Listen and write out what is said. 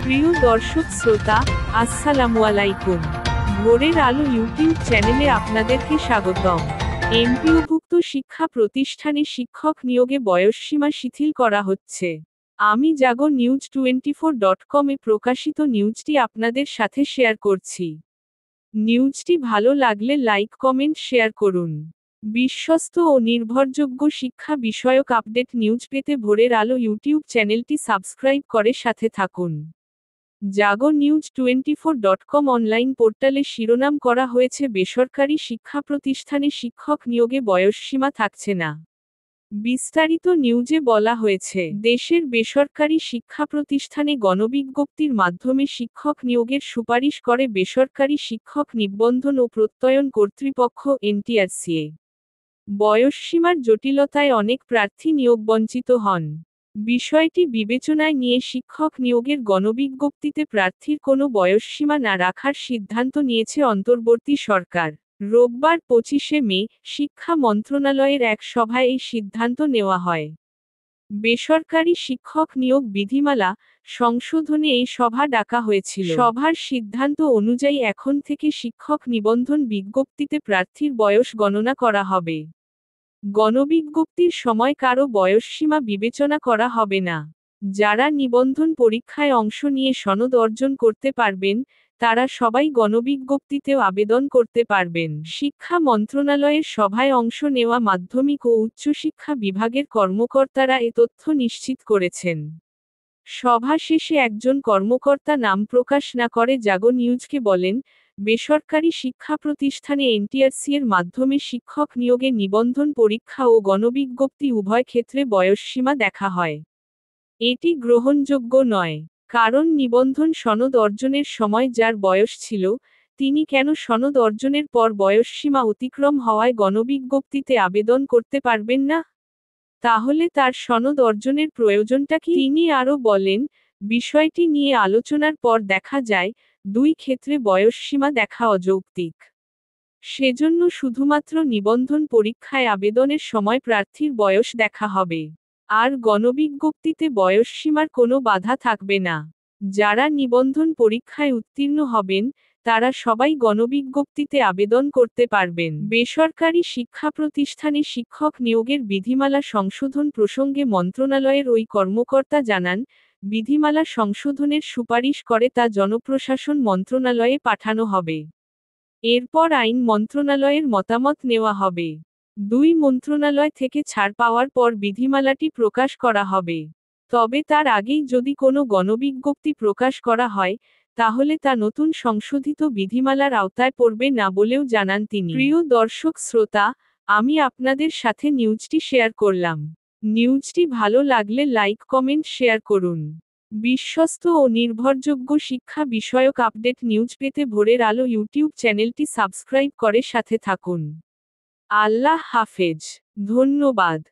প্রিয় দর্শক শ্রোতা, আসসালামু আলাইকুম। ভোরের আলো ইউটিউব চ্যানেলে আপনাদেরকে স্বাগতম। এমপিওভুক্ত শিক্ষা প্রতিষ্ঠানে শিক্ষক নিয়োগে বয়সসীমা শিথিল করা হচ্ছে। আমি জাগো নিউজ 24.com এ প্রকাশিত নিউজটি আপনাদের সাথে শেয়ার করছি। নিউজটি ভালো লাগলে লাইক কমেন্ট শেয়ার করুন। বিশ্বস্ত ও নির্ভরযোগ্য শিক্ষা বিষয়ক আপডেট নিউজ পেতে ভোরের আলো ইউটিউব চ্যানেলটি সাবস্ক্রাইব করে সাথে থাকুন। জাগো নিউজ 24.com অনলাইন পোর্টালে শিরোনাম করা হয়েছে বেসরকারি শিক্ষা প্রতিষ্ঠানে শিক্ষক নিয়োগে বয়সসীমা থাকছে না। বিস্তারিত নিউজে বলা হয়েছে, দেশের বেসরকারি শিক্ষা প্রতিষ্ঠানে গণবিজ্ঞপ্তির মাধ্যমে শিক্ষক নিয়োগের সুপারিশ করে বেসরকারি শিক্ষক নিবন্ধন ও প্রত্যয়ন কর্তৃপক্ষ এনটিআরসিএ। বয়সসীমার জটিলতায় অনেক প্রার্থী নিয়োগবঞ্চিত হন। বিষয়টি বিবেচনায় নিয়ে শিক্ষক নিয়োগের গণবিজ্ঞপ্তিতে প্রার্থীর কোনো বয়সসীমা না রাখার সিদ্ধান্ত নিয়েছে অন্তর্বর্তী সরকার। রোববার 25শে মে শিক্ষা মন্ত্রণালয়ের এক সভায় এই সিদ্ধান্ত নেওয়া হয়। বেসরকারি শিক্ষক নিয়োগ বিধিমালা সংশোধনে এই সভা ডাকা হয়েছিল। সভার সিদ্ধান্ত অনুযায়ী এখন থেকে শিক্ষক নিবন্ধন বিজ্ঞপ্তিতে প্রার্থীর বয়স গণনা করা হবে। গণবিজ্ঞপ্তির সময় কারো বয়সসীমা বিবেচনা করা হবে না। যারা নিবন্ধন পরীক্ষায় অংশ নিয়ে সনদ অর্জন করতে পারবেন, তারা সবাই গণবিজ্ঞপ্তিতেও আবেদন করতে পারবেন। শিক্ষা মন্ত্রণালয়ের সভায় অংশ নেওয়া মাধ্যমিক ও উচ্চশিক্ষা বিভাগের কর্মকর্তারা এ তথ্য নিশ্চিত করেছেন। সভা শেষে একজন কর্মকর্তা নাম প্রকাশ না করে জাগো নিউজকে বলেন, বেসরকারি শিক্ষা প্রতিষ্ঠানে এনটিআরসি-এর মাধ্যমে শিক্ষক নিয়োগে নিবন্ধন পরীক্ষা ও গণবিজ্ঞপ্তি উভয় ক্ষেত্রে বয়সসীমা দেখা হয়। এটি গ্রহণযোগ্য নয়। কারণ নিবন্ধন সনদ অর্জনের সময় যার বয়স ছিল, তিনি কেন সনদ অর্জনের পর বয়সসীমা অতিক্রম হওয়ায় গণবিজ্ঞপ্তিতে আবেদন করতে পারবেন না? তাহলে তার সনদ অর্জনের প্রয়োজনটা কি? তিনি আরও বলেন, বিষয়টি নিয়ে আলোচনার পর দেখা যায়, দুই ক্ষেত্রে বয়সসীমা দেখা অযৌক্তিক। সেজন্য শুধুমাত্র নিবন্ধন পরীক্ষায় আবেদনের সময় প্রার্থীর বয়স দেখা হবে। আর গণবিজ্ঞপ্তিতে বয়সসীমার কোনো বাধা থাকবে না। যারা নিবন্ধন পরীক্ষায় উত্তীর্ণ হবেন, তারা সবাই গণবিজ্ঞপ্তিতে আবেদন করতে পারবেন। বেসরকারি শিক্ষা প্রতিষ্ঠানে শিক্ষক নিয়োগের বিধিমালা সংশোধন প্রসঙ্গে মন্ত্রণালয়ের ওই কর্মকর্তা জানান, বিধিমালা সংশোধনের সুপারিশ করে তা জনপ্রশাসন মন্ত্রণালয়ে পাঠানো হবে। এরপর আইন মন্ত্রণালয়ের মতামত নেওয়া হবে। দুই মন্ত্রণালয় থেকে ছাড় পাওয়ার পর বিধিমালাটি প্রকাশ করা হবে। তবে তার আগেই যদি কোনো গণবিজ্ঞপ্তি প্রকাশ করা হয়, তাহলে তা নতুন সংশোধিত বিধিমালার আওতায় পড়বে না বলেও জানান তিনি। প্রিয় দর্শক শ্রোতা, আমি আপনাদের সাথে নিউজটি শেয়ার করলাম। নিউজটি ভালো লাগলে লাইক কমেন্ট শেয়ার করুন। বিশ্বস্ত ও নির্ভরযোগ্য শিক্ষা বিষয়ক আপডেট নিউজ পেতে ভোরের আলো ইউটিউব চ্যানেলটি সাবস্ক্রাইব করে সাথে থাকুন। আল্লাহ হাফেজ। ধন্যবাদ।